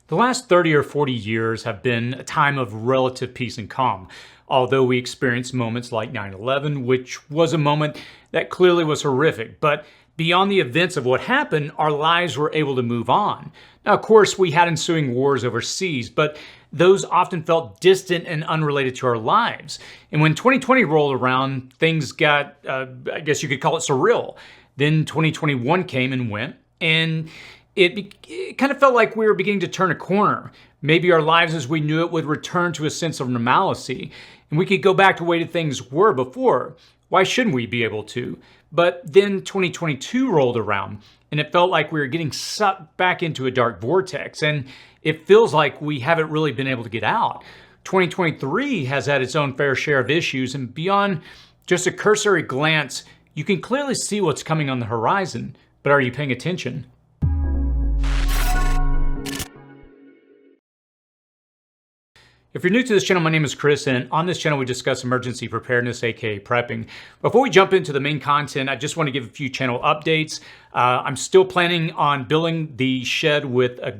The last 30 or 40 years have been a time of relative peace and calm, although we experienced moments like 9/11, which was a moment that clearly was horrific. But beyond the events of what happened, our lives were able to move on. Now, of course, we had ensuing wars overseas, but those often felt distant and unrelated to our lives. And when 2020 rolled around, things got, I guess you could call it surreal. Then 2021 came and went, and it kind of felt like we were beginning to turn a corner. Maybe our lives as we knew it would return to a sense of normalcy, and we could go back to the way things were before. Why shouldn't we be able to? But then 2022 rolled around, and it felt like we were getting sucked back into a dark vortex, and it feels like we haven't really been able to get out. 2023 has had its own fair share of issues, and beyond just a cursory glance, you can clearly see what's coming on the horizon. But are you paying attention? If you're new to this channel, my name is Chris, and on this channel we discuss emergency preparedness, aka prepping. Before we jump into the main content, I just want to give a few channel updates. I'm still planning on building the shed with a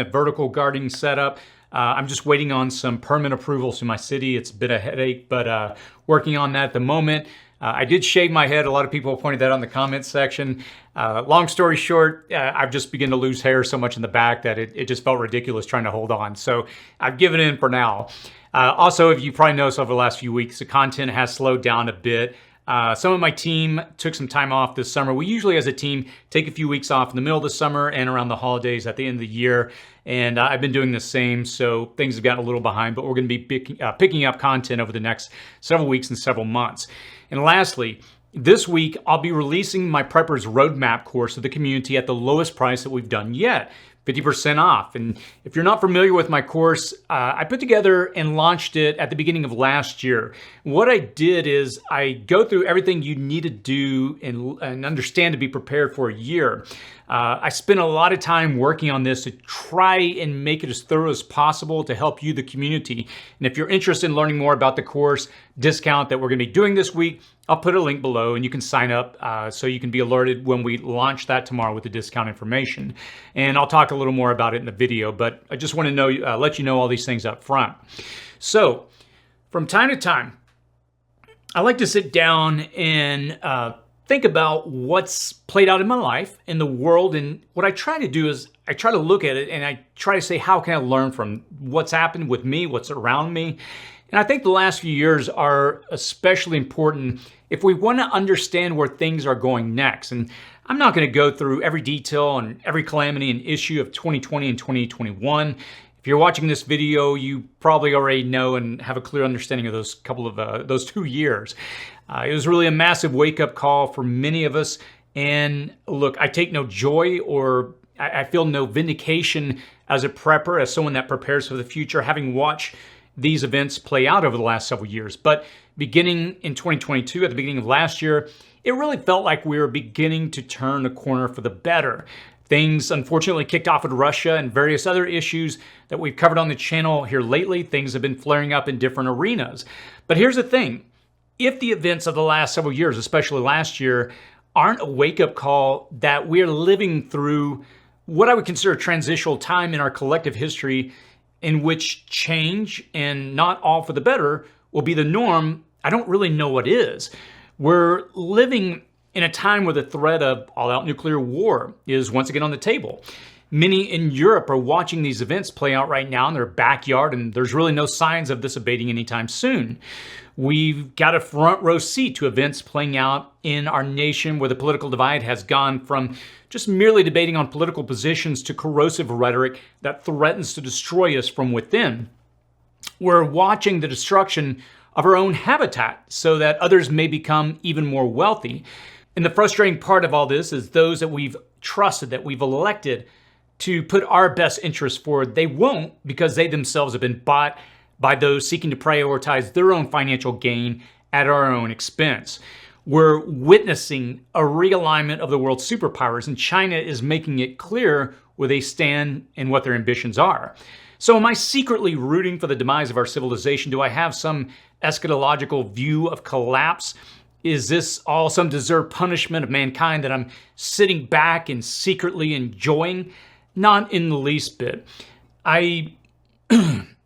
vertical gardening setup. I'm just waiting on some permit approvals in my city. It's a bit of a headache, but working on that at the moment. I did shave my head. A lot of people pointed that out in the comments section. Long story short, I've just begun to lose hair so much in the back that it just felt ridiculous trying to hold on. So I've given in for now. Also, if you probably noticed over the last few weeks, the content has slowed down a bit. Some of my team took some time off this summer. We usually as a team take a few weeks off in the middle of the summer and around the holidays at the end of the year. And I've been doing the same, so things have gotten a little behind, but we're gonna be picking up content over the next several weeks and several months. And lastly, this week, I'll be releasing my Prepper's Roadmap course to the community at the lowest price that we've done yet, 50% off. And if you're not familiar with my course, I put together and launched it at the beginning of last year. What I did is I go through everything you need to do and understand to be prepared for a year. I spent a lot of time working on this to try and make it as thorough as possible to help you, the community. And if you're interested in learning more about the course discount that we're gonna be doing this week, I'll put a link below and you can sign up so you can be alerted when we launch that tomorrow with the discount information. And I'll talk a little more about it in the video, but I just want to know, let you know all these things up front. So from time to time, I like to sit down and think about what's played out in my life, in the world, and what I try to do is I try to look at it and I try to say, how can I learn from what's happened with me, what's around me? And I think the last few years are especially important if we want to understand where things are going next. And I'm not going to go through every detail and every calamity and issue of 2020 and 2021. If you're watching this video, you probably already know and have a clear understanding of those 2 years. It was really a massive wake-up call for many of us. And look, I take no joy or I feel no vindication as a prepper, as someone that prepares for the future, having watched these events play out over the last several years. But beginning in 2022, at the beginning of last year, it really felt like we were beginning to turn a corner for the better. Things unfortunately kicked off with Russia and various other issues that we've covered on the channel here lately. Things have been flaring up in different arenas. But here's the thing. If the events of the last several years, especially last year, aren't a wake-up call that we're living through what I would consider a transitional time in our collective history in which change, and not all for the better, will be the norm, I don't really know what is. We're living in a time where the threat of all-out nuclear war is once again on the table. Many in Europe are watching these events play out right now in their backyard, and there's really no signs of this abating anytime soon. We've got a front row seat to events playing out in our nation where the political divide has gone from just merely debating on political positions to corrosive rhetoric that threatens to destroy us from within. We're watching the destruction of our own habitat so that others may become even more wealthy. And the frustrating part of all this is those that we've trusted, that we've elected to put our best interests forward, they won't, because they themselves have been bought by those seeking to prioritize their own financial gain at our own expense. We're witnessing a realignment of the world's superpowers, and China is making it clear where they stand and what their ambitions are. So am I secretly rooting for the demise of our civilization? Do I have some eschatological view of collapse? Is this all some deserved punishment of mankind that I'm sitting back and secretly enjoying? Not in the least bit. I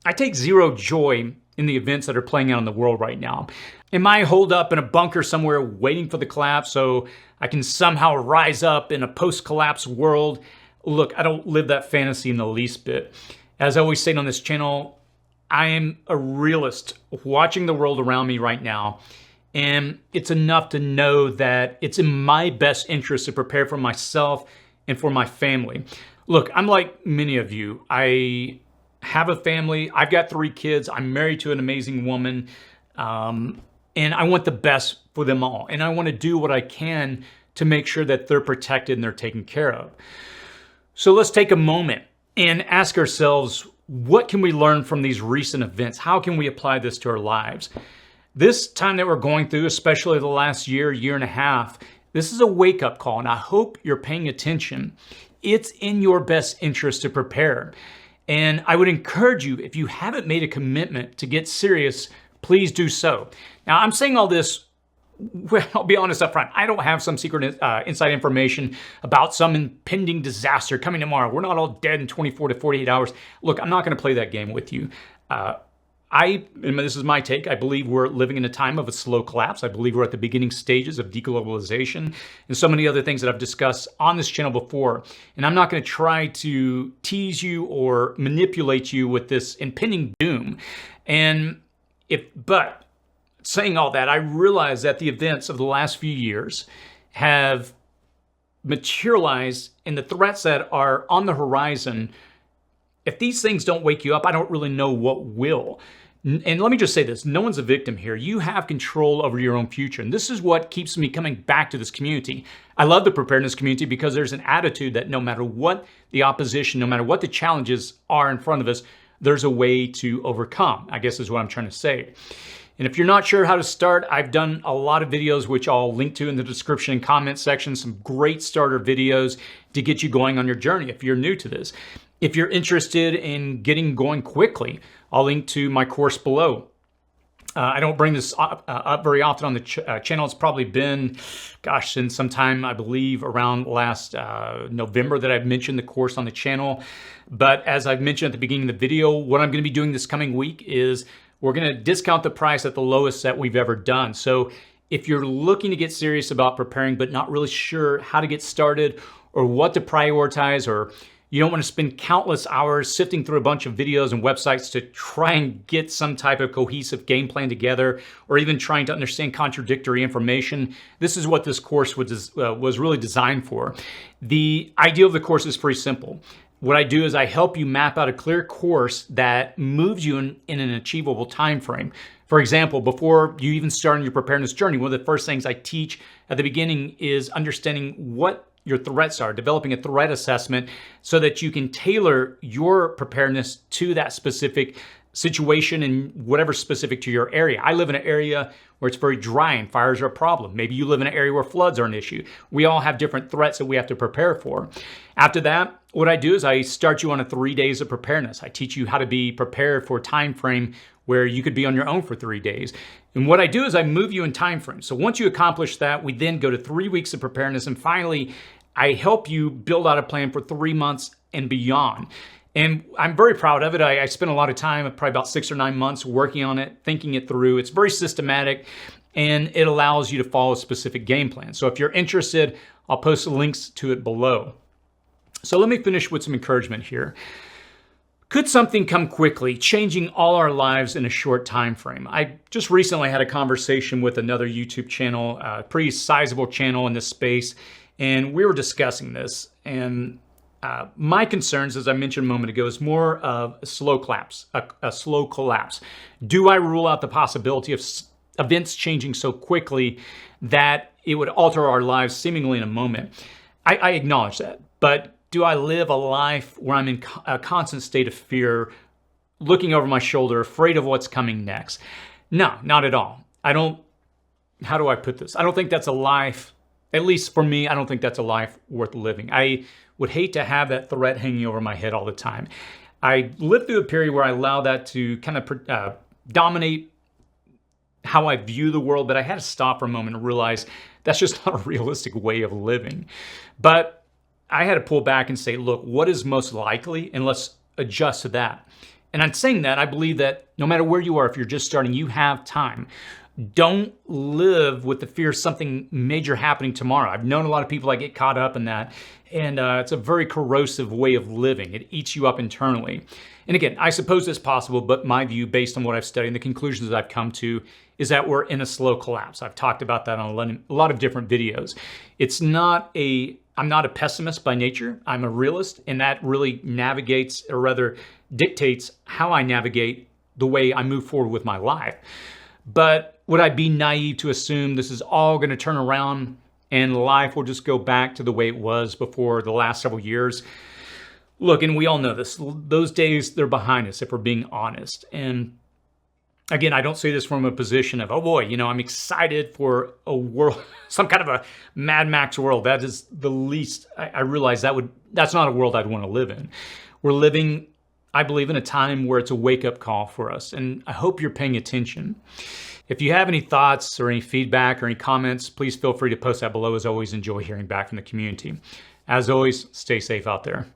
I take zero joy in the events that are playing out in the world right now. Am I holed up in a bunker somewhere waiting for the collapse so I can somehow rise up in a post-collapse world? Look, I don't live that fantasy in the least bit. As I always say on this channel, I am a realist watching the world around me right now. And it's enough to know that it's in my best interest to prepare for myself and for my family. Look, I'm like many of you. I have a family. I've got 3 kids. I'm married to an amazing woman. And I want the best for them all. And I want to do what I can to make sure that they're protected and they're taken care of. So let's take a moment and ask ourselves, what can we learn from these recent events? How can we apply this to our lives? This time that we're going through, especially the last year, year and a half, this is a wake-up call, and I hope you're paying attention. It's in your best interest to prepare. And I would encourage you, if you haven't made a commitment to get serious, please do so. Now, I'm saying all this, well, I'll be honest up front. I don't have some secret inside information about some impending disaster coming tomorrow. We're not all dead in 24 to 48 hours. Look, I'm not going to play that game with you. And this is my take, I believe we're living in a time of a slow collapse. I believe we're at the beginning stages of deglobalization and so many other things that I've discussed on this channel before. And I'm not going to try to tease you or manipulate you with this impending doom. But saying all that, I realize that the events of the last few years have materialized in the threats that are on the horizon. If these things don't wake you up, I don't really know what will. And let me just say this, no one's a victim here. You have control over your own future. And this is what keeps me coming back to this community. I love the preparedness community because there's an attitude that no matter what the opposition, no matter what the challenges are in front of us, there's a way to overcome, I guess is what I'm trying to say. And if you're not sure how to start, I've done a lot of videos, which I'll link to in the description and comment section, some great starter videos to get you going on your journey if you're new to this. If you're interested in getting going quickly, I'll link to my course below. I don't bring this up very often on the channel. It's probably been, since sometime, I believe, around last November that I've mentioned the course on the channel. But as I've mentioned at the beginning of the video, what I'm going to be doing this coming week is we're going to discount the price at the lowest that we've ever done. So if you're looking to get serious about preparing but not really sure how to get started or what to prioritize, or you don't want to spend countless hours sifting through a bunch of videos and websites to try and get some type of cohesive game plan together, or even trying to understand contradictory information, this is what this course was really designed for. The idea of the course is pretty simple. What I do is I help you map out a clear course that moves you in an achievable time frame. For example, before you even start on your preparedness journey, one of the first things I teach at the beginning is understanding what your threats are, developing a threat assessment so that you can tailor your preparedness to that specific situation and whatever's specific to your area. I live in an area where it's very dry and fires are a problem. Maybe you live in an area where floods are an issue. We all have different threats that we have to prepare for. After that, what I do is I start you on a 3 days of preparedness. I teach you how to be prepared for a time frame where you could be on your own for 3 days. And what I do is I move you in time frames. So once you accomplish that, we then go to 3 weeks of preparedness, and finally, I help you build out a plan for 3 months and beyond. And I'm very proud of it. I spent a lot of time, probably about 6 or 9 months, working on it, thinking it through. It's very systematic, and it allows you to follow a specific game plan. So if you're interested, I'll post the links to it below. So let me finish with some encouragement here. Could something come quickly, changing all our lives in a short time frame? I just recently had a conversation with another YouTube channel, a pretty sizable channel in this space, and we were discussing this. And my concerns, as I mentioned a moment ago, is more of a slow collapse. Do I rule out the possibility of events changing so quickly that it would alter our lives seemingly in a moment? I acknowledge that, but do I live a life where I'm in a constant state of fear, looking over my shoulder, afraid of what's coming next? No, not at all. How do I put this? I don't think that's a life, at least for me, I don't think that's a life worth living. I would hate to have that threat hanging over my head all the time. I lived through a period where I allowed that to kind of dominate how I view the world, but I had to stop for a moment and realize that's just not a realistic way of living. But I had to pull back and say, look, what is most likely? And let's adjust to that. And I'm saying that I believe that no matter where you are, if you're just starting, you have time. Don't live with the fear of something major happening tomorrow. I've known a lot of people that get caught up in that, and it's a very corrosive way of living. It eats you up internally. And again, I suppose it's possible, but my view, based on what I've studied and the conclusions that I've come to, is that we're in a slow collapse. I've talked about that on a lot of different videos. I'm not a pessimist by nature. I'm a realist, and that really navigates, or rather dictates, how I navigate the way I move forward with my life. But would I be naive to assume this is all going to turn around and life will just go back to the way it was before the last several years? Look, and we all know this, those days, they're behind us if we're being honest. And again, I don't say this from a position of, oh boy, I'm excited for a world, some kind of a Mad Max world. That is the least, I realize that's not a world I'd want to live in. We're living, I believe, in a time where it's a wake-up call for us, and I hope you're paying attention. If you have any thoughts or any feedback or any comments, please feel free to post that below. As always, enjoy hearing back from the community. As always, stay safe out there.